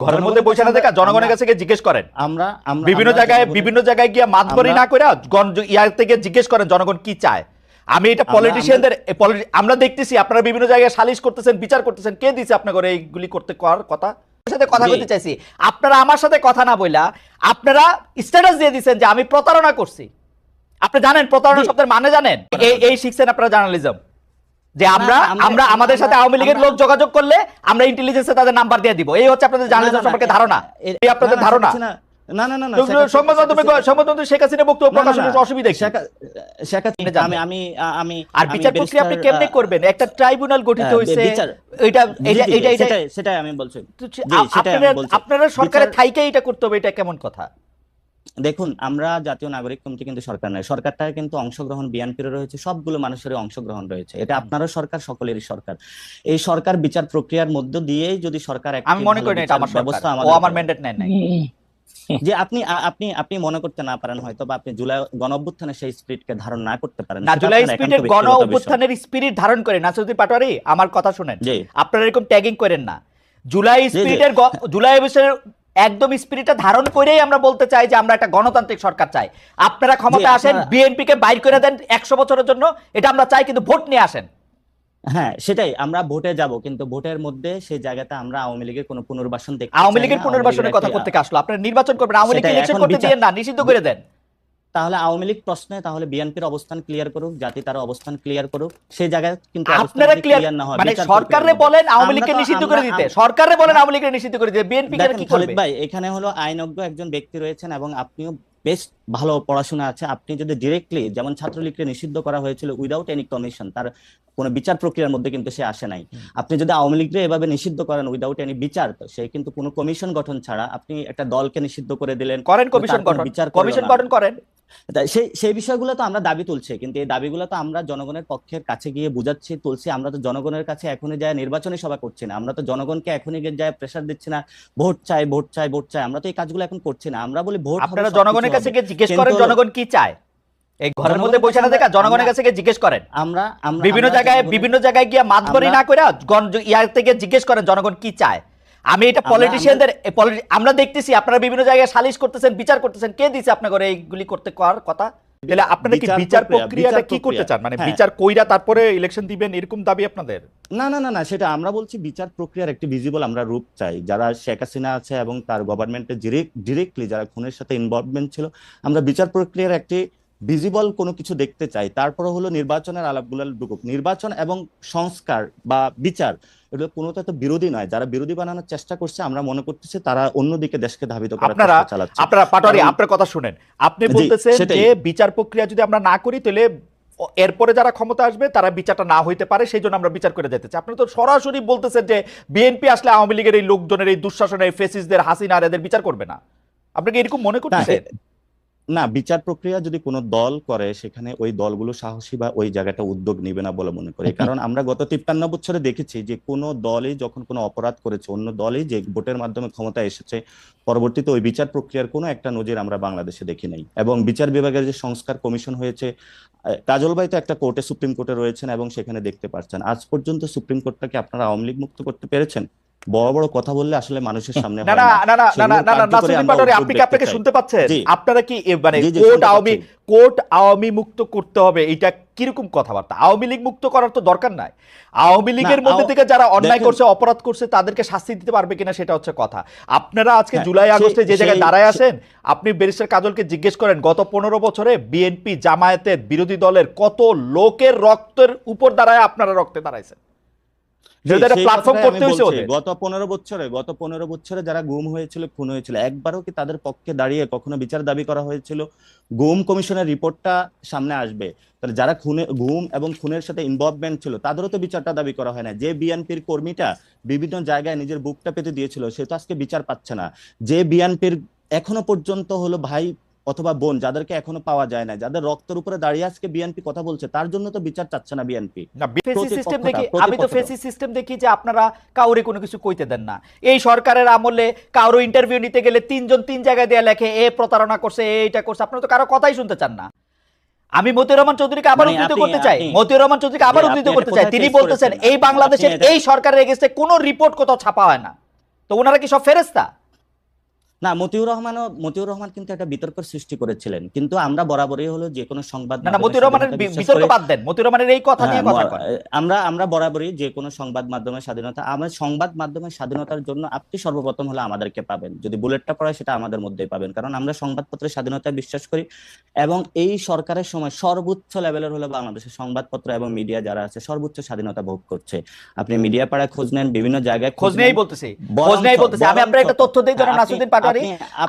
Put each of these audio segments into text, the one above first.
ঘরের মধ্যে বসে না দেখা জনগণের কাছে গিয়ে জিজ্ঞেস করেন। আমরা বিভিন্ন জায়গায় গিয়ে মাতবরি না করে ইয়ার থেকে জিজ্ঞেস করেন জনগণ কি চায়। আমি এটা পলিটিশিয়ানদের আমরা দেখতেছি আপনারা বিভিন্ন জায়গায় সালিশ করতেছেন, বিচার করতেছেন, কে দিছে আপনার করে এইগুলি করতে করার কথা? সাথে কথা বলতে চাইছি, আপনারা আমার সাথে কথা না বইলা আপনারা স্ট্যাটাস দিয়ে দিচ্ছেন যে আমি প্রতারণা করছি। আপনি জানেন প্রতারণা শব্দের মানে জানেন? এই শিখছেন আপনারা জার্নালিজম, যে আমরা আমাদের সাথে আওয়ামী লীগের লোক যোগাযোগ করলে আমরা ইন্টেলিজেন্সে তাদের নাম্বার দিয়ে দিব। এই হচ্ছে আপনাদের জার্নালিজম সম্পর্কে ধারণা। এই আপনাদের ধারণা। সংবাদ মাধ্যমে শেখ হাসিনা বক্তব্য প্রকাশের অসুবিধা কি? আর বিচার প্রক্রিয়া আপনি কেমনে করবেন? একটা ট্রাইব্যুনাল গঠিত হয়েছে, সেটাই আমি বলছি। আপনারা সরকারের থাইকে এটা করতে হবে, এটা কেমন কথা? দেখুন, আমরা জাতীয় নাগরিক কমিটি কিন্তু সরকার নয়, সরকারটা কিন্তু অংশগ্রহণ বিএনপির রয়েছে, সবগুলো মানুষের অংশগ্রহণ রয়েছে। এটা আপনারও সরকার, সকলেরই সরকার। এই সরকার বিচার প্রক্রিয়ার মধ্য দিয়েই যদি সরকার আমি মনে করি এটা আমার ব্যবস্থা, আমার ম্যান্ডেট নেয় নাই যে আপনি মনে করতে না পারেন হয়তো, বা আপনি জুলাই গণঅভ্যুত্থানের সেই স্পিরিটকে ধারণ না করতে পারেন না। জুলাই স্পিরিটের গণঅভ্যুত্থানের স্পিরিট ধারণ করে নাসিরুদ্দিন পাটোয়ারি আমার কথা শুনেন, আপনারা এরকম ট্যাগিং করেন না। জুলাই অভ্যুত্থানের একদম স্পিরিটটা ধারণ করেই আমরা বলতে চাই যে আমরা একটা গণতান্ত্রিক সরকার চাই। আপনারা ক্ষমতা আসেন, বিএনপি কে বাইর করে দেন 100 বছরের জন্য, এটা আমরা চাই, কিন্তু ভোট নিয়ে আসেন। হ্যাঁ, সেটাই, আমরা ভোটে যাব, কিন্তু ভোটের মধ্যে সেই জায়গাতে আমরা আওয়ামী লীগের কোনো পুনর্বাসন দেখতে চাই না। আওয়ামী লীগের পুনর্বাসনের কথা করতে আসলো, আপনারা নির্বাচন করবেন, আওয়ামী লীগকে ইলেকশন করতে দিয়েন না, নিষিদ্ধ করে দেন। তাহলে আওয়ামী লীগ প্রশ্নে তাহলে বিএনপির অবস্থান ক্লিয়ার করুক, জাতি তার অবস্থান ক্লিয়ার করুক, সেই জায়গায় কিন্তু আপনারা ক্লিয়ার না হয়, মানে সরকারে বলেন আওয়ামী লীগকে নিষিদ্ধ করে দিতে, সরকারে বলেন আওয়ামী লীগকে নিষিদ্ধ করে দিতে, বিএনপি কি করবে? ভাই, এখানে হলো আইনজ্ঞ একজন ব্যক্তি রয়েছেন এবং আপনিও বেশ ভালো পড়াশোনা আছে। আপনি যদি ডিরেক্টলি, যেমন ছাত্রলীগকে নিষিদ্ধ করা হয়েছিল উইদাউট এনি কমিশন, তার কোনো বিচার প্রক্রিয়ার মধ্যে কিন্তু সে আসে নাই। আপনি যদি আওয়ামী লীগকে এভাবে নিষিদ্ধ করেন উইদাউট এনি বিচার, তো সে কিন্তু কোনো কমিশন গঠন ছাড়া আপনি একটা দলকে নিষিদ্ধ করে দিলেন। করেন কমিশন গঠন করেন। সেই বিষয়গুলো তো আমরা দাবি তুলছি, কিন্তু এই দাবিগুলো তো আমরা জনগণের পক্ষের কাছে গিয়ে বুঝাচ্ছি, তুলছি। আমরা তো জনগণের কাছে এখনই যায় নির্বাচনী সভা করছি না, আমরা তো জনগণকে এখনই গিয়ে যায় প্রেসার দিচ্ছি না, ভোট চাই ভোট চাই ভোট চাই। আমরা তো এই কাজগুলো এখন করছি না, আমরা বলি ভোট। আপনারা জনগণের কাছে গিয়ে জিজ্ঞেস করেন জনগণ কি চায়। এই ঘরের মধ্যে বসে না দেখা জনগণের কাছে গিয়ে জিজ্ঞেস করেন। আমরা বিভিন্ন জায়গায় গিয়ে মাতবরি না করে ইয়ার থেকে জিজ্ঞেস করেন জনগণ কি চায়। আমি এটা পলিটিশিয়ানদের আমরা দেখতেছি আপনারা বিভিন্ন জায়গায় সালিশ করতেছেন, বিচার করতেছেন, কে দিছে আপনার করে এইগুলি করতে করার কথা? তাহলে আপনারা কি বিচার প্রক্রিয়াটা কি করতে চান? মানে বিচার কইরা তারপরে ইলেকশন দিবেন, এরকম দাবি আপনাদের? না না না না, সেটা আমরা বলছি বিচার প্রক্রিয়ার একটি ভিজিবল আমরা রূপ চাই। যারা শেখ হাসিনা আছে এবং তার গভর্নমেন্টে ডিরেক্টলি যারা খুনের সাথে ইনভলভমেন্ট ছিল, আমরা বিচার প্রক্রিয়ার একটি ভিজিবল কোনো কিছু দেখতে চাই। তারপরে হলো নির্বাচনের আলাপগুলো ঢুকুক। নির্বাচন এবং সংস্কার বা বিচার এগুলো কোনোটা তো বিরোধী নয়। যারা বিরোধী বানানোর চেষ্টা করছে, আমরা মনে করতেছি তারা অন্যদিকে দেশকে ধাবিত করার চেষ্টা চালাচ্ছে। আপনারা পাটোয়ারি, আপনার কথা শুনেন, আপনি বলতেছেন যে বিচার প্রক্রিয়া যদি আমরা না করি তাহলে এরপরে যারা ক্ষমতা আসবে তারা বিচারটা না হইতে পারে, সেই জন্য আমরা বিচার করে যেতে চাই। আপনি তো সরাসরি বলতেছেন যে বিএনপি আসলে আওয়ামী লীগের এই লোকজনের, এই দুঃশাসনের, ফেসিসদের, হাসিনার, এদের বিচার করবে না। আপনাকে এরকম মনে করতেছেন? না, বিচার প্রক্রিয়া যদি কোনো দল করে সেখানে ওই দলগুলো সাহসী বা ওই জায়গাটা উদ্যোগ নিবে না বলে মনে করি। কারণ আমরা গত 53 বছরে দেখেছি যে কোনো দলই যখন কোনো অপরাধ করেছে, অন্য দলই যে ভোটের মাধ্যমে ক্ষমতায় এসেছে, পরবর্তীতে ওই বিচার প্রক্রিয়ার কোনো একটা নজির আমরা বাংলাদেশে দেখি নাই। এবং বিচার বিভাগের যে সংস্কার কমিশন হয়েছে, কাজল ভাই তো একটা কোর্টে, সুপ্রিম কোর্টে রয়েছেন এবং সেখানে দেখতে পাচ্ছেন আজ পর্যন্ত সুপ্রিম কোর্টটাকে আপনারা আওয়ামী লীগ মুক্ত করতে পেরেছেন? বড় বড় কথা বললে আসলে মানুষের সামনে হয় না। আপনি কি আপনাকে শুনতে পাচ্ছেন? আপনারা কি মানে কোর্ট আওয়ামী মুক্ত করতে হবে, এটা কিরকম কথাবার্তা? আওয়ামী লীগ মুক্ত করার তো দরকার নাই। আওয়ামী লীগের মধ্যে থেকে যারা অন্যায় করছে, অপরাধ করছে, তাদেরকে শাস্তি দিতে পারবে কিনা সেটা হচ্ছে কথা। আপনারা আজকে জুলাই আগস্টে যে জায়গায় দাঁড়ায় আসেন, আপনি ব্যারিস্টার কাজলকে জিজ্ঞেস করেন গত 15 বছরে বিএনপি, জামায়াতের, বিরোধী দলের কত লোকের রক্তের উপর দাঁড়ায় আপনারা রক্তে দাঁড়াইছেন। গত 15 বছরে যারা গুম হয়েছিল, খুন হয়েছিল, একবারও কি তাদের পক্ষে দাঁড়িয়ে কখনো বিচার দাবি করা হয়েছিল? গুম কমিশনের রিপোর্টটা সামনে আসবে, তাহলে যারা গুম এবং খুনের সাথে ইনভলভমেন্ট ছিল তাদেরও তো বিচারটা দাবি করা হয় না। যে বিএনপির কর্মীটা বিভিন্ন জায়গায় নিজের বুকটা পেতে দিয়েছিল, সে তো আজকে বিচার পাচ্ছে না। যে বিএনপির এখনো পর্যন্ত হলো ভাই অথবা বোন যাদেরকে এখনো পাওয়া যায় না, যাদের রক্তের উপরে দাঁড়িয়ে আজকে বিএনপি কথা বলছে, তার জন্য তো বিচার চাচ্ছে না বিএনপি। আমি তো ফেসি সিস্টেম দেখি যে আপনারা কাউরে কোনো কিছু কইতে দেন না। এই সরকারের আমলে কারো ইন্টারভিউ নিতে গেলে 3 জন 3 জায়গায় দেয়া লেখে এ প্রতারণা করছে, এইটা করছে, আপনারা তো কারো কথাই শুনতে চান না। আমি মতিউর রহমান চৌধুরীকে আবার উদ্ধৃত করতে চাই, তিনি বলতেছেন এই বাংলাদেশের এই সরকারের এগেইনস্টে কোনো রিপোর্ট কোথাও ছাপা হয় না। তো ওনারা কি সব ফেরেশতা? না, মতিউর রহমান কিন্তু একটা বিতর্কের সৃষ্টি করেছিলেন, কিন্তু আমরা বরাবরই হলো যে কোনো সংবাদ না মতিউর রহমানের বিতর্ক বাদ দেন, মতিউর রহমানের এই কথা নিয়ে কথা কন। আমরা বরাবরই যে কোনো সংবাদ মাধ্যমের স্বাধীনতা, আমরা সংবাদ মাধ্যমের স্বাধীনতার জন্য আপনি সর্বপ্রথম হলো আমাদেরকে পাবেন, যদি বুলেটটা পড়ে সেটা আমাদের মধ্যেই পাবেন, কারণ আমরা সংবাদপত্রের স্বাধীনতায় বিশ্বাস করি। এবং এই সরকারের সময় সর্বোচ্চ লেভেলের হলো বাংলাদেশের সংবাদপত্র এবং মিডিয়া যারা আছে সর্বোচ্চ স্বাধীনতা ভোগ করছে। আপনি মিডিয়া পাড়ায় খোঁজ নেন, বিভিন্ন জায়গায় খোঁজ নেই বলতেছি। আমি আপনার একটা তথ্য দিই, জনাব নাসিরউদ্দিন পাটোয়ারি,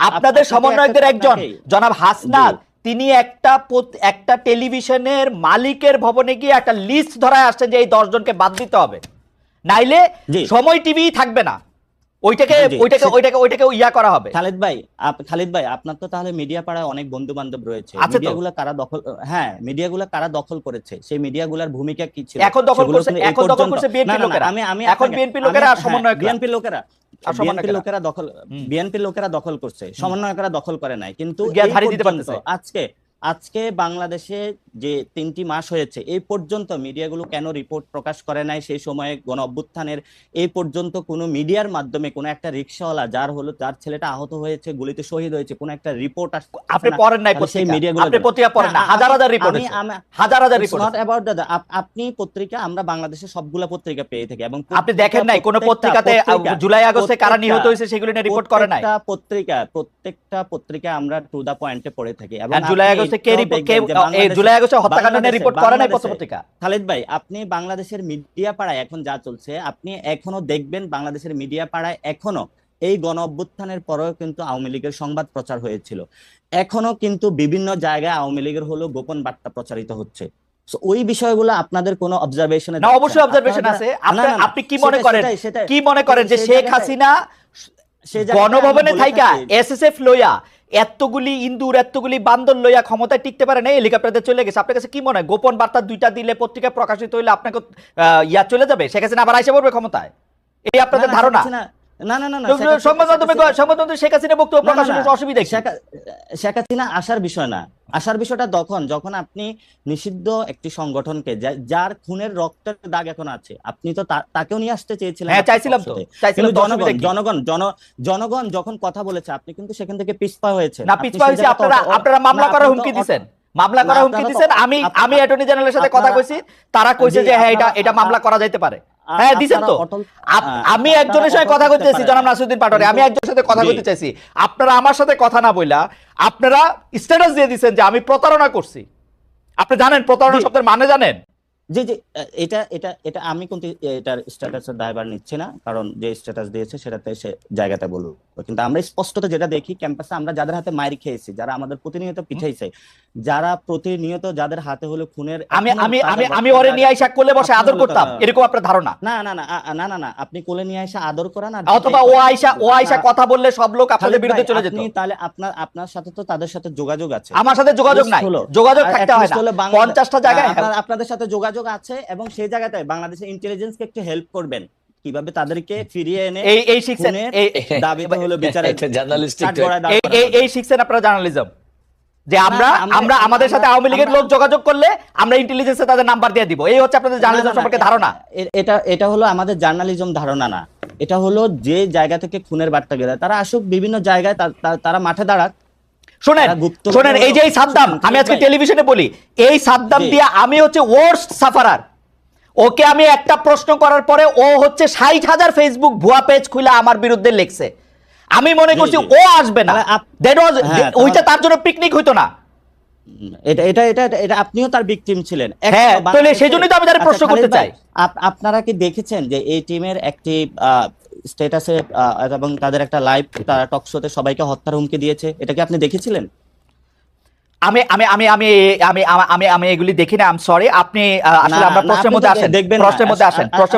আপনাদের সমন্বয়কদের একজন জনাব হাসনাত, তিনি একটা টেলিভিশনের মালিকের ভবনে গিয়ে একটা লিস্ট ধরায় আসছেন যে এই 10 জনকে বাদ দিতে হবে, নাইলে সময় টিভি থাকবে না, ওইটাকে ইয়া করা হবে। খালিদ ভাই আপনার তো তাহলে মিডিয়া পাড়ায় অনেক বন্ধু বান্ধব রয়েছে, মিডিয়াগুলো কারা দখল করেছে, সেই মিডিয়াগুলোর ভূমিকা কি ছিল? এখন দখল করছে বিএনপি লোকেরা। এখন বিএনপি লোকেরা আর সমন্বয়ক, বিএনপি লোকেরা দখল করছে, সমন্বয়করা দখল করে নাই। কিন্তু আজকে বাংলাদেশে যে 3টি মাস হয়েছে এই পর্যন্ত মিডিয়াগুলো কেন রিপোর্ট প্রকাশ করে নাই? সেই সময়ে গণ অভ্যুত্থানের এই পর্যন্ত কোনো মিডিয়ার মাধ্যমে কোনো একটা রিকশাওয়ালা যার ছেলেটা আহত হয়েছে, গুলিতে শহীদ হয়েছে, কোনো একটা রিপোর্ট আপনি পড়েন নাই? সেই মিডিয়াগুলো আপনি পত্রিকা পড়েন না? হাজার রিপোর্ট, হাজার রিপোর্ট। Not about that. আপনি পত্রিকা, আমরা বাংলাদেশে সবগুলা পত্রিকা পেয়ে থাকি, এবং আপনি দেখেন নাই কোন পত্রিকাতে জুলাই আগস্টে কারা নিহত হয়েছে সেগুলো নিয়ে রিপোর্ট করে নাই? প্রত্যেকটা পত্রিকা আমরা টু দা পয়েন্টে পড়ে থাকি। এবং জুলাই আগস্টে জুলাই আগস্টে হত্যাকাণ্ড নিয়ে রিপোর্ট করে নাই পত্রিকা? খালিদ ভাই, আপনি বাংলাদেশের মিডিয়া পাড়ায় এখন যা চলছে আপনি এখনো দেখবেন, বাংলাদেশের মিডিয়া পাড়ায় এখনো এই গণ অভ্যুত্থানের পরেও কিন্তু আওয়ামী লীগের সংবাদ প্রচার হয়েছিল, এখনো কিন্তু বিভিন্ন জায়গায় আওয়ামী লীগের হলো গোপন বার্তা প্রচারিত হচ্ছে। ওই বিষয়গুলো আপনাদের কোনো অবজারভেশন? না, অবশ্যই অবজারভেশন আছে। আপনি কি মনে করেন যে শেখ হাসিনা গণভবনে থাইকা এসএসএফ লইয়া এতগুলি ইন্দুর এতগুলি বান্দর লইয়া ক্ষমতায় টিকতে পারে না, হেলিকপ্টারে চলে গেছে? আপনার কাছে কি মনে হয় গোপন বার্তা 2টা দিলে পত্রিকায় প্রকাশিত হইলে আপনাকে ইয়া চলে যাবে, শেখ হাসিনা আবার আইসা পড়বে ক্ষমতায়? এই আপনাদের ধারণা? সংবাদ মাধ্যমে শেখ হাসিনা বক্তব্য প্রকাশের অসুবিধা? শেখ হাসিনা আসার বিষয় না, আসার বিষয়টা যখন আপনি নিষিদ্ধ একটি সংগঠনকে যার খুনের রক্তের দাগ এখন আছে, আপনি তো তাকেও নিয়ে আসতে চেয়েছিলেন। হ্যাঁ, চাইছিলাম তো। জনগণ যখন কথা বলেছে আপনি কিন্তু সেখান থেকে পিছপা হয়েছে। না, পিছপা হয়েছে আপনারা মামলা করার হুমকি দিয়েছেন, আমি অ্যাটর্নি জেনারেলের সাথে কথা কইছি, তারা কইছে যে হ্যাঁ এটা মামলা করা যাইতে পারে। হ্যাঁ দিছেন তো। আমি একজনের সাথে কথা কইতেছি, জনাব নাসিরউদ্দিন পাটোয়ারি, আমি একজনের সাথে কথা কইতে চাইছি, আপনারা আমার সাথে কথা না বইলা আপনারা স্ট্যাটাস দিয়ে দিচ্ছেন যে আমি প্রতারণা করছি। আপনি জানেন প্রতারণা শব্দের মানে জানেন? জি জি, এটা আমি কিন্তু এটার স্ট্যাটাসের দায়ভার নিচ্ছি না, কারণ যে স্ট্যাটাস দিয়েছে সেটাতে সে জায়গাটা বলবো। কিন্তু আমরা স্পষ্টত যেটা দেখি, ক্যাম্পাসে আমরা যাদের হাতে মাইর খেয়েছি, যারা আমাদের প্রতিনিয়ত পিছাইছে, যারা প্রতিনিয়ত যাদের হাতে হলো খুনের, আমি ওরে নিয়ে আইসা কোলে বসে আদর করতাম, এরকম আপনার ধারণা? না না না না না না, আপনি কোলে নিয়ে আইসা আদর করা না, অথবা ও আইসা কথা বললে সব লোক আপনাদের বিরুদ্ধে চলে যেত। তাহলে আপনার সাথে তো তাদের সাথে যোগাযোগ আছে, আমার সাথে যোগাযোগ নাই। যোগাযোগ থাকতে হয় না, 50টা জায়গায় আপনাদের সাথে যোগাযোগ আছে, এবং সেই জায়গাতে বাংলাদেশের ইন্টেলিজেন্সকে একটু হেল্প করবেন কিভাবে তাদেরকে ফিরিয়ে এনে এই শিখছেন, দাবিতে হলো বিচারের জার্নালিস্টিক, এই শিখছেন আপনারা জার্নালিজম, যে আমরা আমাদের সাথে আওয়ামী লীগের লোক যোগাযোগ করলে আমরা ইন্টেলিজেন্সে তাদের নাম্বার দিয়ে দিব। এই হচ্ছে আপনাদের জার্নালিজম সম্পর্কে ধারণা। এটা হলো আমাদের জার্নালিজম ধারণা না, এটা হলো যে জায়গা থেকে খুনের বার্তা গেলে তারা আসুক বিভিন্ন জায়গায়, তারা মাঠে দাঁড়াক। শোনেন, এই যে এই সাদ্দাম, আমি আজকে টেলিভিশনে বলি, এই সাদ্দাম দিয়ে আমি হচ্ছে ওয়ার্স্ট সাফারার। ওকে আমি একটা প্রশ্ন করার পরে ও হচ্ছে 60,000 ফেসবুক ভুয়া পেজ খুলে আমার বিরুদ্ধে লিখছে। আমি মনে করছি ও আসবে না, ওইটা তার জন্য পিকনিক হইতো না। এটা আপনিও তার ভিকটিম ছিলেন। হ্যাঁ, তাহলে সেজন্যই তো আমি তার প্রশ্ন করতে চাই। আপনারা কি দেখেছেন যে এই টিমের একটি স্ট্যাটাসে এবং তাদের একটা লাইভ টক শোতে সবাইকে হত্যার হুমকি দিয়েছে? এটা কি আপনি দেখেছিলেন? আমি আমি আমি আমি আমি আমি আমি এগুলি দেখি না, আই এম সরি। আপনি আসলে আমরা প্রশ্নের মধ্যে আসেন, প্রশ্নের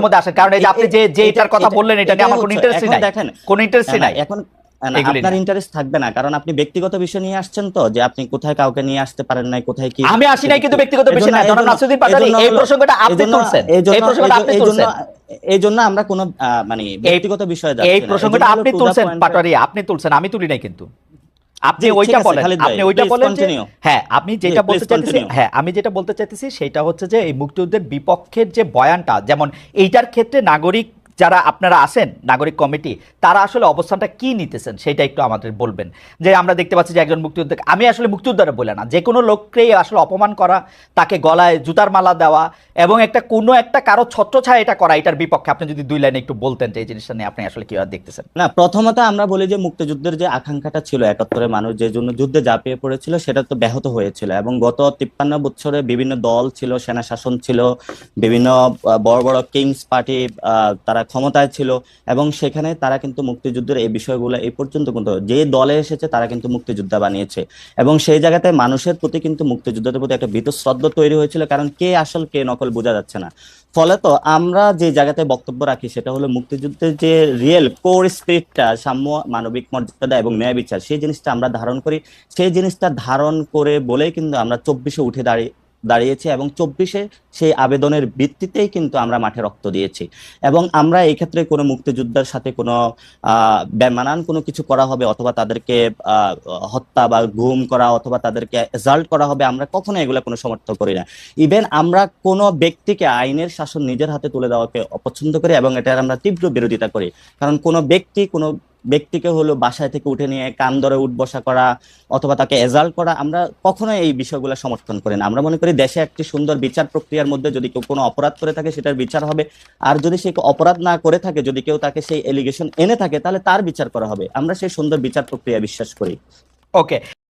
মধ্যে আসেন, কারণ এই যে আপনি যে এটার কথা বললেন এটা নিয়ে আমার কোনো ইন্টারেস্টই নাই, কোনো ইন্টারেস্টই নাই। এখন আপনার ইন্টারেস্ট থাকবে না, কারণ আপনি ব্যক্তিগত বিষয় নিয়ে আসছেন, তো যে আপনি কোথায় কাউকে নিয়ে আসতে পারেন নাই, কোথায় কি। আমি আসি নাই কিন্তু ব্যক্তিগত বিষয় না, জনাব নাসিরউদ্দিন পাটোয়ারি, এই প্রসঙ্গটা আপনি তুলছেন, এই প্রসঙ্গটা আপনি তুলছেন, এই জন্য আমরা কোনো মানে ব্যক্তিগত বিষয় যাচ্ছি না। এই প্রসঙ্গটা আপনি তুলছেন পাটোয়ারি, আপনি তুলছেন, আমি তুলি নাই। কিন্তু আপনি ওইটা বলেন, আপনি ওইটা বলেন। হ্যাঁ, আপনি যেটা বলতে চাইতেছি, হ্যাঁ আমি যেটা বলতে চাইতেছি সেটা হচ্ছে যে এই মুক্তিযুদ্ধের বিপক্ষের যে বয়ানটা, যেমন এইটার ক্ষেত্রে নাগরিক যারা আপনারা আছেন নাগরিক কমিটি, তারা আসলে অবস্থানটা কি নিতেছেন সেটা একটু আমাদের বলবেন। যে আমরা দেখতে পাচ্ছি যে একজন মুক্তিযোদ্ধা, আমি আসলে মুক্তিযোদ্ধারা বলে না, যে কোনো লোককেই আসলে অপমান করা, তাকে গলায় জুতার মালা দেওয়া এবং কোনো একটা কারো ছত্রছায়া এটা করা, এটার বিপক্ষে আপনি যদি 2 লাইনে একটু বলতেন যে এই জিনিসটা নিয়ে আপনি আসলে কিভাবে দেখতেছেন। না, প্রথমত আমরা বলি যে মুক্তিযুদ্ধের যে আকাঙ্ক্ষাটা ছিল, 71-এ মানুষ যে জন্য যুদ্ধে ঝাঁপিয়ে পড়েছিল, সেটা তো ব্যাহত হয়েছিল। এবং গত 53 বছরে বিভিন্ন দল ছিল, সেনা শাসন ছিল, বিভিন্ন বড় বড় কিংস পার্টি তারা ক্ষমতায় ছিল, এবং সেখানে তারা কিন্তু মুক্তিযুদ্ধের এই বিষয়গুলো এই পর্যন্ত কিন্তু যে দলে এসেছে তারা কিন্তু মুক্তিযোদ্ধা বানিয়েছে। এবং সেই জায়গাতে মানুষের প্রতি কিন্তু মুক্তিযুদ্ধের প্রতি একটা বীতশ্রদ্ধা তৈরি হয়েছিল, কারণ কে আসল কে নকল বোঝা যাচ্ছে না। ফলে তো আমরা যে জায়গাতে বক্তব্য রাখি সেটা হলো মুক্তিযুদ্ধের যে রিয়েল কোর স্পিরিটটা, সাম্য, মানবিক মর্যাদা এবং ন্যায় বিচার, সেই জিনিসটা আমরা ধারণ করি। সেই জিনিসটা ধারণ করে বলেই কিন্তু আমরা 24-এ উঠে দাঁড়িয়েছি, এবং 24-এ সেই আবেদনের ভিত্তিতেই কিন্তু আমরা মাঠে রক্ত দিয়েছি। এবং আমরা এই ক্ষেত্রে কোনো মুক্তিযোদ্ধার সাথে কোনো বেমানান কোনো কিছু করা হবে, অথবা তাদেরকে হত্যা বা গুম করা, অথবা তাদেরকে অ্যাসাল্ট করা হবে, আমরা কখনো এগুলো কোনো সমর্থন করি না। ইভেন আমরা কোনো ব্যক্তিকে আইনের শাসন নিজের হাতে তুলে দেওয়াকে অপছন্দ করি, এবং এটার আমরা তীব্র বিরোধিতা করি। কারণ কোনো ব্যক্তিকে হলো বাসায় থেকে উঠে নিয়ে কান ধরে উঠবসা করা অথবা তাকে এজাল্ট করা, আমরা কখনো এই বিষয়গুলো সমর্থন করি না। আমরা মনে করি দেশে একটি সুন্দর বিচার প্রক্রিয়ার মধ্যে যদি কেউ কোনো অপরাধ করে থাকে সেটার বিচার হবে, আর যদি সে অপরাধ না করে থাকে, যদি কেউ তাকে সেই এলিগেশন এনে থাকে, তাহলে তার বিচার করা হবে। আমরা সেই সুন্দর বিচার প্রক্রিয়া বিশ্বাস করি। ওকে।